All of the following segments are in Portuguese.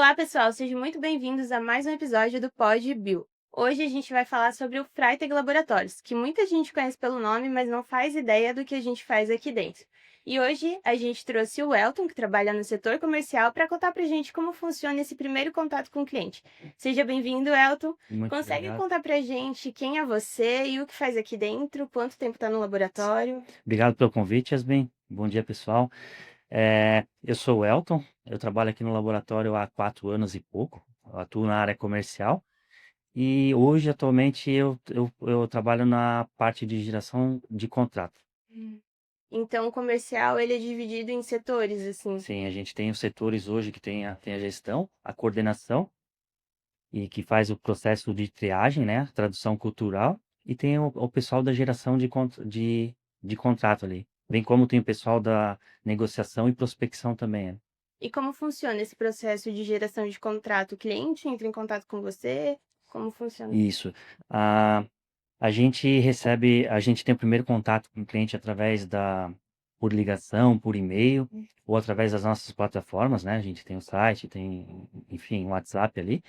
Olá, pessoal, sejam muito bem-vindos a mais um episódio do Pod Bio. Hoje a gente vai falar sobre o Freytag Laboratórios, que muita gente conhece pelo nome, mas não faz ideia do que a gente faz aqui dentro. E hoje a gente trouxe o Elton, que trabalha no setor comercial, para contar pra gente como funciona esse primeiro contato com o cliente. Seja bem-vindo, Elton. Muito Consegue obrigado. contar pra gente quem é você e o que faz aqui dentro? Quanto tempo está no laboratório? Obrigado pelo convite, Yasmin. Bom dia, pessoal. Eu sou o Elton, eu trabalho aqui no laboratório há 4 anos e pouco. Eu atuo na área comercial e hoje, atualmente, eu trabalho na parte de geração de contrato. Então, o comercial ele é dividido em setores, assim. Sim, a gente tem os setores hoje que tem a gestão, a coordenação e que faz o processo de triagem, né, tradução cultural, e tem o pessoal da geração de contrato ali, bem como tem o pessoal da negociação e prospecção também, né. E como funciona esse processo de geração de contrato? O cliente entra em contato com você? Como funciona? Isso. A, a gente tem o primeiro contato com o cliente através por ligação, por e-mail, ou através das nossas plataformas, né? A gente tem o site, tem, enfim, o WhatsApp ali.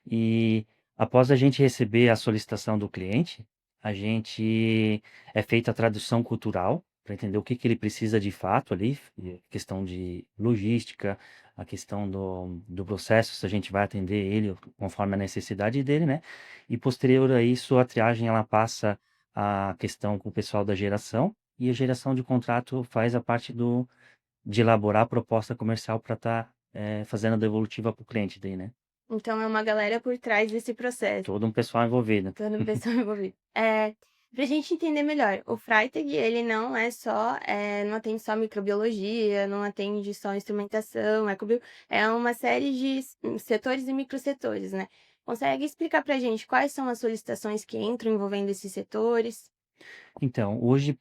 E após a gente receber a solicitação do cliente, a gente é feita a tradução cultural para entender o que que ele precisa de fato ali, e questão de logística, a questão do processo, se a gente vai atender ele conforme a necessidade dele, né? E posterior a isso, a triagem ela passa a questão com o pessoal da geração e a geração de contrato faz a parte de elaborar a proposta comercial para estar fazendo a devolutiva para o cliente daí, né? Então é uma galera por trás desse processo, Todo um pessoal envolvido. toda uma pessoa envolvida. Pra gente entender melhor, o Freytag, ele não é só, não atende só microbiologia, não atende só instrumentação, ecobio, é uma série de setores e microsetores, né? Consegue explicar pra gente quais são as solicitações que entram envolvendo esses setores? Então, hoje,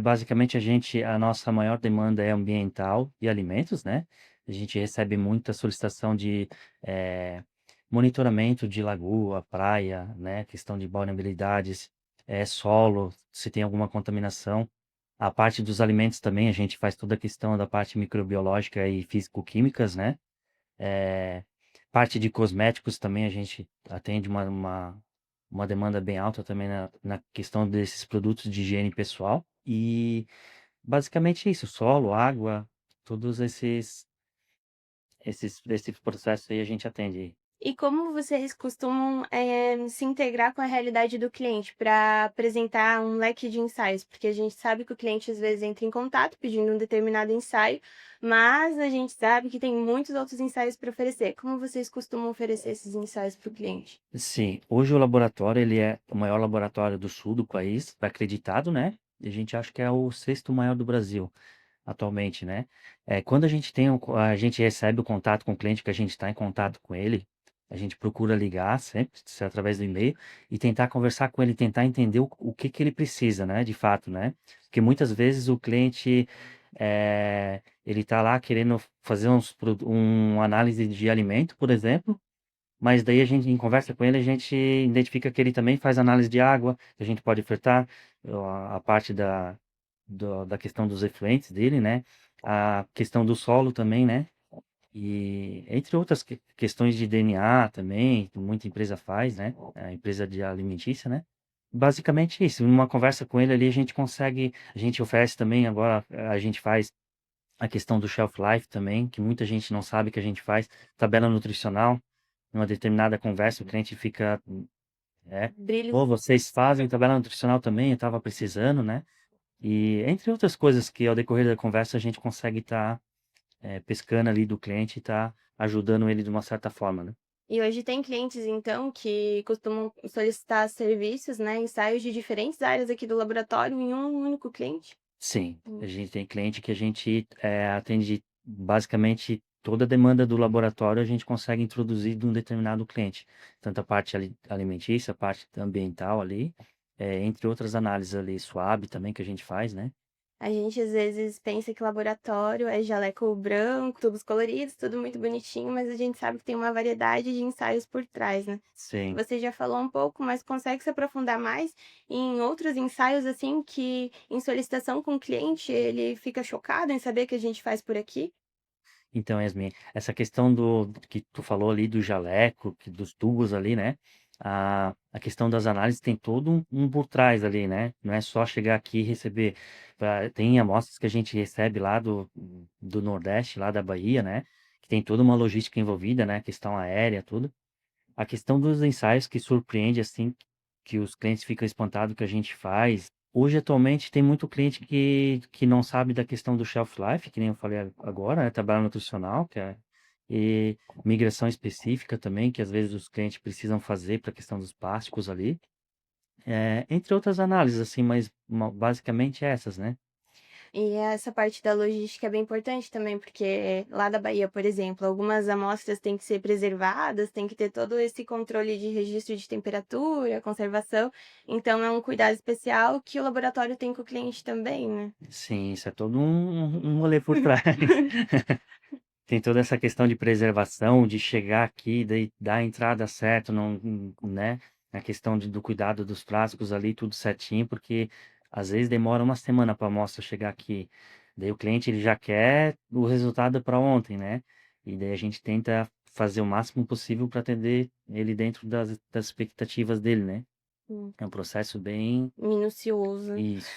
basicamente, a nossa maior demanda é ambiental e alimentos, né? A gente recebe muita solicitação de eh, monitoramento de lagoa, praia, né? Questão de vulnerabilidades, solo, se tem alguma contaminação. A parte dos alimentos também, a gente faz toda a questão da parte microbiológica e físico-químicas, né? Eh, Parte de cosméticos também a gente atende uma demanda bem alta também na questão desses produtos de higiene pessoal. E basicamente isso, solo, água, todos esses processos aí a gente atende. E como vocês costumam, se integrar com a realidade do cliente para apresentar um leque de ensaios? Porque a gente sabe que o cliente às vezes entra em contato pedindo um determinado ensaio, mas a gente sabe que tem muitos outros ensaios para oferecer. Como vocês costumam oferecer esses ensaios para o cliente? Sim, hoje o laboratório ele é o maior laboratório do sul do país, acreditado, né? E a gente acha que é o sexto maior do Brasil atualmente, né? Quando a gente recebe o contato com o cliente, que a gente está em contato com ele, a gente procura ligar sempre, se é através do e-mail, e tentar conversar com ele, tentar entender o que que ele precisa, né? De fato, né? Porque muitas vezes o cliente ele está lá querendo fazer uma análise de alimento, por exemplo, mas daí a gente, em conversa com ele, a gente identifica que ele também faz análise de água, que a gente pode ofertar a parte da questão dos efluentes dele, né? A questão do solo também, né? E entre outras questões de DNA também, que muita empresa faz, né? A empresa de alimentícia, né? Basicamente isso. Numa conversa com ele ali, a gente oferece também, agora a gente faz a questão do shelf life também, que muita gente não sabe que a gente faz, tabela nutricional, numa determinada conversa, o cliente fica, é, Brilho. pô, vocês fazem tabela nutricional também, eu estava precisando, né? E entre outras coisas que ao decorrer da conversa a gente consegue estar pescando ali do cliente e estar ajudando ele de uma certa forma, né? E hoje tem clientes, então, que costumam solicitar serviços, né, ensaios de diferentes áreas aqui do laboratório em um único cliente? Sim, a Hum. gente tem cliente que a gente atende basicamente toda a demanda do laboratório, a gente consegue introduzir de um determinado cliente, tanto a parte alimentícia, a parte ambiental ali, entre outras análises ali, SWAB também que a gente faz, né? A gente às vezes pensa que laboratório é jaleco branco, tubos coloridos, tudo muito bonitinho, mas a gente sabe que tem uma variedade de ensaios por trás, né? Sim. Você já falou um pouco, mas consegue se aprofundar mais em outros ensaios, assim, que em solicitação com o cliente ele fica chocado em saber que a gente faz por aqui? Então, Yasmin, essa questão do que tu falou ali do jaleco, dos tubos ali, né? A questão das análises tem todo um por trás ali, né? Não é só chegar aqui e receber. Tem amostras que a gente recebe lá do Nordeste, lá da Bahia, né? Que tem toda uma logística envolvida, né? Questão aérea, tudo. A questão dos ensaios que surpreende, assim, que os clientes ficam espantados que a gente faz. Hoje, atualmente, tem muito cliente que não sabe da questão do shelf life, que nem eu falei agora, né? Trabalho nutricional, e migração específica também, que às vezes os clientes precisam fazer para a questão dos plásticos ali. Entre outras análises, assim, mas basicamente essas, né? E essa parte da logística é bem importante também, porque lá da Bahia, por exemplo, algumas amostras têm que ser preservadas, tem que ter todo esse controle de registro de temperatura, conservação. Então, é um cuidado especial que o laboratório tem com o cliente também, né? Sim, isso é todo um rolê por trás. Tem toda essa questão de preservação, de chegar aqui, daí dar a entrada certa, não, né? A questão do cuidado dos plásticos ali, tudo certinho, porque às vezes demora uma semana para a amostra chegar aqui. Daí o cliente ele já quer o resultado para ontem, né? E daí a gente tenta fazer o máximo possível para atender ele dentro das expectativas dele, né? Hum, É um processo bem Minucioso. isso.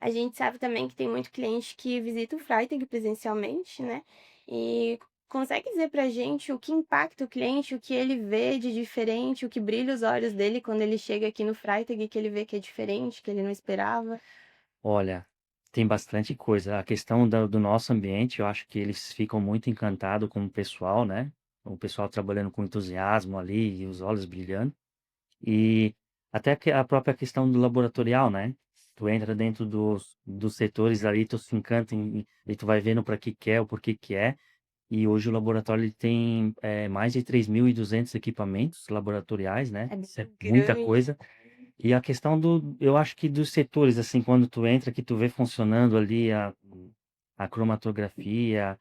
A gente sabe também que tem muito cliente que visita o Freitag presencialmente, né? E consegue dizer pra gente o que impacta o cliente, o que ele vê de diferente, o que brilha os olhos dele quando ele chega aqui no Freitag, que ele vê que é diferente, que ele não esperava. Olha, tem bastante coisa. A questão do nosso ambiente, eu acho que eles ficam muito encantados com o pessoal, né? O pessoal trabalhando com entusiasmo ali e os olhos brilhando. E até que a própria questão do laboratorial, né? Tu entra dentro dos setores ali, tu se encanta e tu vai vendo para que é, o porquê que é. E hoje o laboratório ele tem mais de 3.200 equipamentos laboratoriais, né? É bem Isso é muita grande. coisa. E a questão eu acho que dos setores, assim, quando tu entra, que tu vê funcionando ali a cromatografia,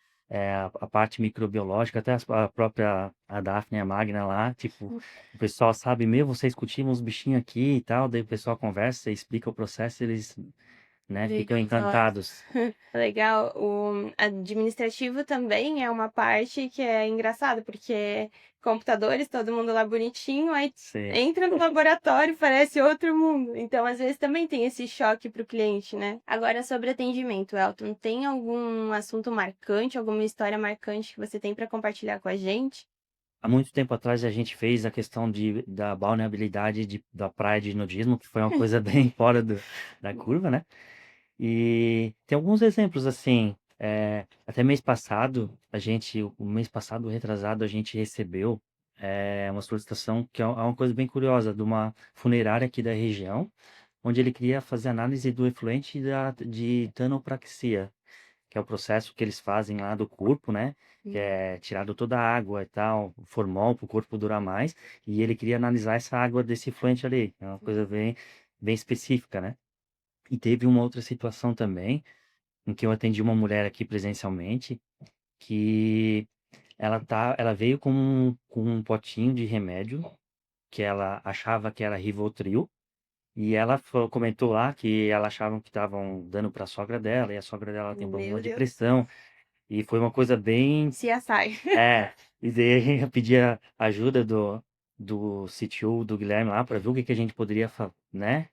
a parte microbiológica, até a própria a Daphne, a Magna lá, tipo, o pessoal sabe, meu, vocês cultivam os bichinhos aqui e tal, daí o pessoal conversa, explica o processo, eles, né, ficam Brilha os olhos. encantados. Legal. O administrativo também é uma parte que é engraçado, porque computadores, todo mundo lá bonitinho, aí Sim. entra no laboratório, parece outro mundo. Então, às vezes, também tem esse choque para o cliente, né? Agora, sobre atendimento, Elton, tem algum assunto marcante, alguma história marcante que você tem para compartilhar com a gente? Há muito tempo atrás a gente fez a questão da balneabilidade da praia de nudismo, que foi uma coisa bem fora da curva, né? E tem alguns exemplos assim. Até mês passado, o mês passado, retrasado, a gente recebeu uma solicitação que é uma coisa bem curiosa, de uma funerária aqui da região, onde ele queria fazer análise do efluente de tanopraxia, que é o processo que eles fazem lá do corpo, né? Que é tirado toda a água e tal, o formol para o corpo durar mais, e ele queria analisar essa água desse efluente ali. É uma coisa bem específica, né? E teve uma outra situação também, em que eu atendi uma mulher aqui presencialmente, que ela veio com um potinho de remédio, que ela achava que era Rivotril, e ela comentou lá que ela achava que estavam dando para a sogra dela, e a sogra dela tem um problema Meu de Deus. pressão, e foi uma coisa bem. CSI. E daí eu pedi a ajuda do CTO, do Guilherme lá, para ver o que que a gente poderia, né?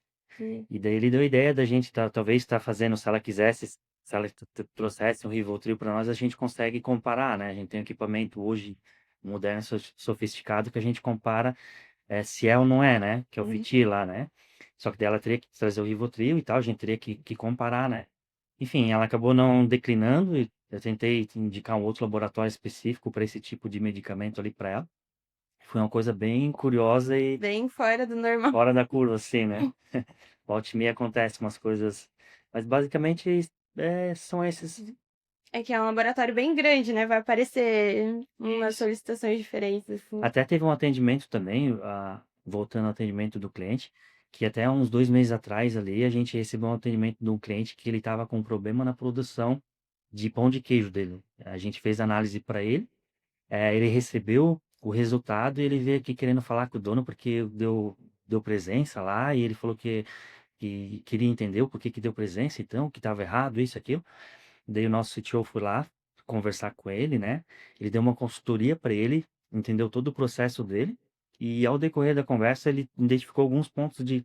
E daí ele deu a ideia da gente talvez estar fazendo, se ela quisesse, se ela trouxesse um Rivotril para nós, a gente consegue comparar, né? A gente tem um equipamento hoje moderno, sofisticado, que a gente compara se é ou não é, né? Que é o Uhum. Fitir lá, né? Só que daí ela teria que trazer o Rivotril e tal, a gente teria que comparar, né? Enfim, ela acabou não declinando e eu tentei indicar um outro laboratório específico para esse tipo de medicamento ali para ela. Foi uma coisa bem curiosa e Bem fora do normal. fora da curva, assim, né? Volta e meia acontece umas coisas, mas basicamente são esses. É que é um laboratório bem grande, né? Vai aparecer umas Isso. solicitações diferentes, assim. Até teve um atendimento também, voltando ao atendimento do cliente, que até uns 2 meses atrás ali a gente recebeu um atendimento de um cliente que ele estava com um problema na produção de pão de queijo dele. A gente fez análise para ele, ele recebeu o resultado e ele veio aqui querendo falar com o dono porque deu presença lá e ele falou que queria entender o porquê que deu presença, então, que estava errado, isso, aquilo. Daí o nosso CTO foi lá, conversar com ele, né, ele deu uma consultoria para ele, entendeu todo o processo dele, e ao decorrer da conversa ele identificou alguns pontos de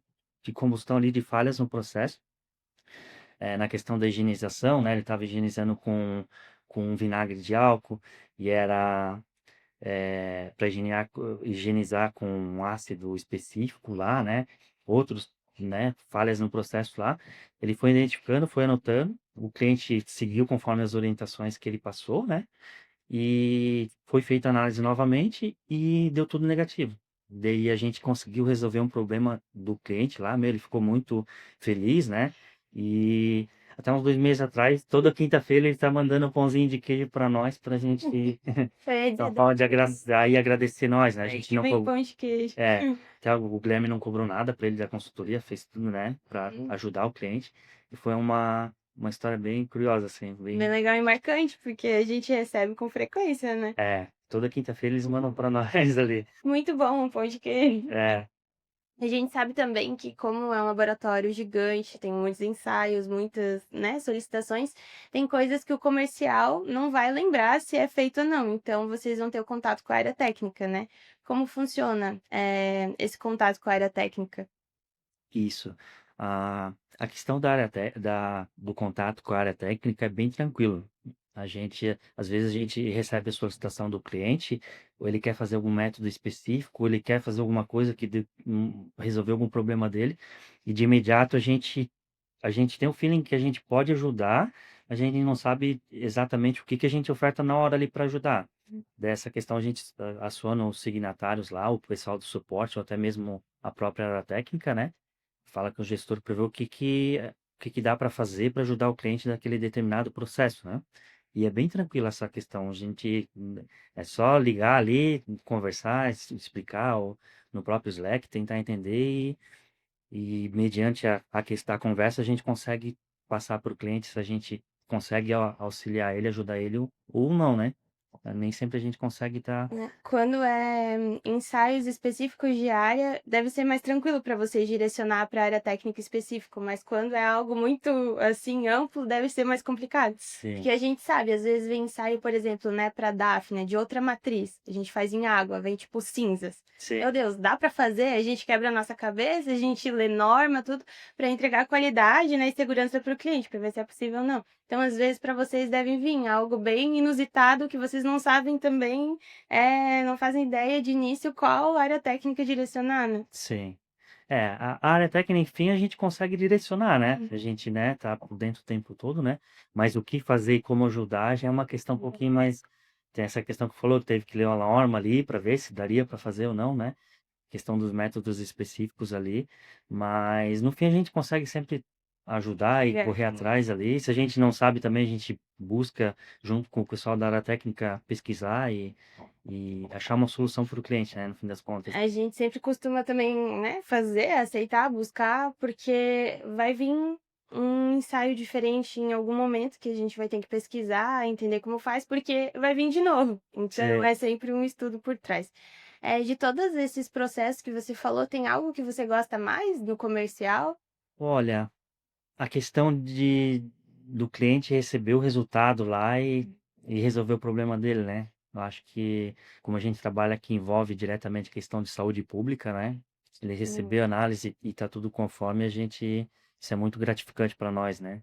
combustão ali, de falhas no processo, na questão da higienização, né, ele estava higienizando com vinagre de álcool, e era para higienizar com um ácido específico lá, né? Outros, né? Falhas no processo lá. Ele foi identificando, foi anotando. O cliente seguiu conforme as orientações que ele passou, né? E foi feita a análise novamente e deu tudo negativo. Daí a gente conseguiu resolver um problema do cliente lá, meu, ele ficou muito feliz, né? E até uns 2 meses atrás, toda quinta-feira ele tá mandando um pãozinho de queijo para nós, pra gente Foi é uma dizer forma de agradecer, e agradecer nós, né? A gente que não vem cobrou. pão de queijo. É, até o Guilherme não cobrou nada para ele da consultoria, fez tudo, né? Para Hum. ajudar o cliente. E foi uma história bem curiosa, assim. Bem legal e marcante, porque a gente recebe com frequência, né? Toda quinta-feira eles mandam para nós ali. Muito bom um pão de queijo. É, A gente sabe também que, como é um laboratório gigante, tem muitos ensaios, muitas, né, solicitações, tem coisas que o comercial não vai lembrar se é feito ou não. Então, vocês vão ter o contato com a área técnica, né? Como funciona, esse contato com a área técnica? isso. A questão da área do contato com a área técnica é bem tranquilo. Às vezes a gente recebe a solicitação do cliente, ou ele quer fazer algum método específico, ou ele quer fazer alguma coisa resolver algum problema dele, e de imediato a gente tem o feeling que a gente pode ajudar, a gente não sabe exatamente o que que a gente oferta na hora ali para ajudar. Dessa questão a gente aciona os signatários lá, o pessoal do suporte, ou até mesmo a própria área técnica, né? Fala que o gestor prevê o que que dá para fazer para ajudar o cliente naquele determinado processo, né? E é bem tranquila essa questão. A gente é só ligar ali, conversar, explicar no próprio Slack, tentar entender e mediante a conversa a gente consegue passar para o cliente se a gente consegue auxiliar ele, ajudar ele ou não, né? Nem sempre a gente consegue estar. Né, quando é ensaios específicos de área, deve ser mais tranquilo para vocês direcionar para área técnica específica, mas quando é algo muito, assim, amplo, deve ser mais complicado. Sim, Porque a gente sabe, às vezes vem ensaio, por exemplo, né, para Daphne, de outra matriz, a gente faz em água, vem tipo cinzas. sim, Meu Deus, dá para fazer? A gente quebra a nossa cabeça, a gente lê norma, tudo, para entregar qualidade, né, e segurança para o cliente, para ver se é possível ou não. Então, às vezes, para vocês devem vir algo bem inusitado que vocês não sabem também, não fazem ideia de início qual área técnica direcionar, né? sim. A área técnica, enfim, a gente consegue direcionar, né? A gente, né, tá por dentro o tempo todo, né? Mas o que fazer e como ajudar já é uma questão um pouquinho mais. Tem essa questão que falou, teve que ler uma norma ali para ver se daria para fazer ou não, né? Questão dos métodos específicos ali, mas no fim a gente consegue sempre ajudar e É. correr atrás ali. Se a gente não sabe também, a gente busca, junto com o pessoal da área técnica, pesquisar e achar uma solução para o cliente, né, no fim das contas. A gente sempre costuma também, né, fazer, aceitar, buscar, porque vai vir um ensaio diferente em algum momento que a gente vai ter que pesquisar, entender como faz, porque vai vir de novo. Então Você, é sempre um estudo por trás. De todos esses processos que você falou, tem algo que você gosta mais do comercial? olha, a questão do cliente receber o resultado lá e resolver o problema dele, né? Eu acho que, como a gente trabalha que envolve diretamente a questão de saúde pública, né? Ele Hum. recebeu a análise e tá tudo conforme isso é muito gratificante para nós, né?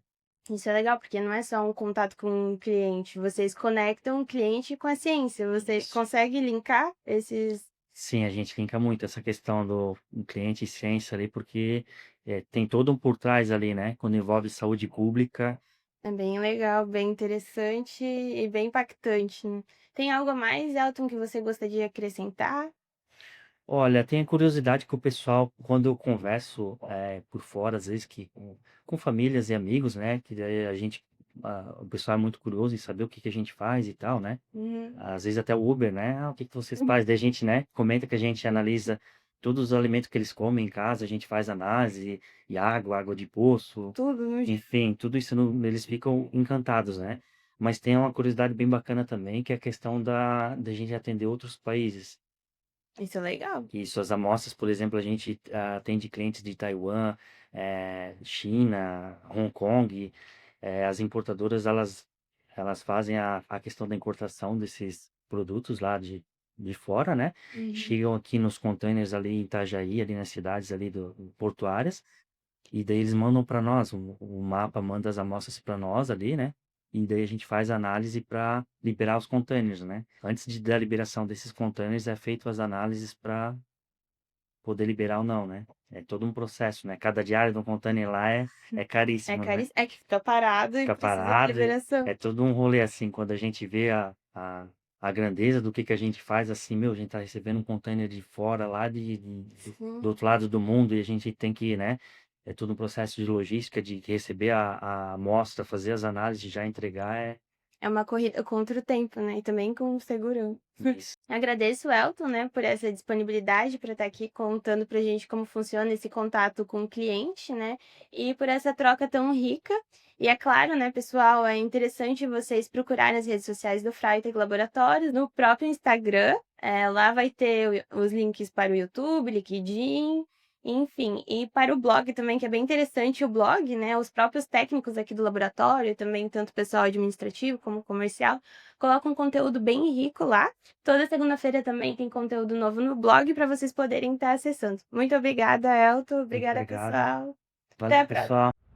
Isso é legal, porque não é só um contato com o cliente, vocês conectam o cliente com a ciência, você Isso. consegue linkar esses. Sim, a gente linka muito essa questão do cliente e ciência ali, porque tem todo um por trás ali, né? Quando envolve saúde pública. É bem legal, bem interessante e bem impactante, né? Tem algo a mais, Elton, que você gostaria de acrescentar? Olha, tenho curiosidade que o pessoal, quando eu converso por fora, às vezes com famílias e amigos, né? Que daí o pessoal é muito curioso em saber o que que a gente faz e tal, né? Uhum. Às vezes até o Uber, né? O que que vocês fazem? Daí a gente, né? Comenta que a gente analisa todos os alimentos que eles comem em casa, a gente faz análise e água de poço, Tudo, né? enfim, tudo isso eles ficam encantados, né? Mas tem uma curiosidade bem bacana também, que é a questão da gente atender outros países. Isso é legal. E suas amostras, por exemplo, a gente atende clientes de Taiwan, China, Hong Kong. As importadoras, elas Elas fazem a questão da importação desses produtos lá de fora, né? Uhum. Chegam aqui nos containers ali em Itajaí, ali nas cidades ali portuárias, e daí eles mandam para nós, o mapa manda as amostras para nós ali, né? E daí a gente faz a análise para liberar os containers, né? Antes da liberação desses containers é feito as análises para poder liberar ou não, né? É todo um processo, né? Cada diária de um container lá é É caríssimo, né? caríssimo. É que fica parado e Fica precisa de parado, liberação. é todo um rolê assim, quando a gente vê a grandeza do que a gente faz, assim, meu, a gente tá recebendo um container de fora lá do Sim. outro lado do mundo e a gente tem que, né, é todo um processo de logística, de receber a amostra, fazer as análises, já entregar, É uma corrida contra o tempo, né? E também com segurança. isso. Agradeço o Elton, né, por essa disponibilidade para estar aqui contando pra gente como funciona esse contato com o cliente, né? E por essa troca tão rica. E é claro, né, pessoal, é interessante vocês procurarem as redes sociais do Freitag Laboratórios, no próprio Instagram. Lá vai ter os links para o YouTube, LinkedIn, enfim, e para o blog também, que é bem interessante o blog, né? Os próprios técnicos aqui do laboratório, também tanto pessoal administrativo como comercial, colocam um conteúdo bem rico lá. Toda segunda-feira também tem conteúdo novo no blog para vocês poderem estar acessando. Muito obrigada, Elton. Muito Obrigada, obrigado. pessoal. Até Valeu, a próxima. pessoal.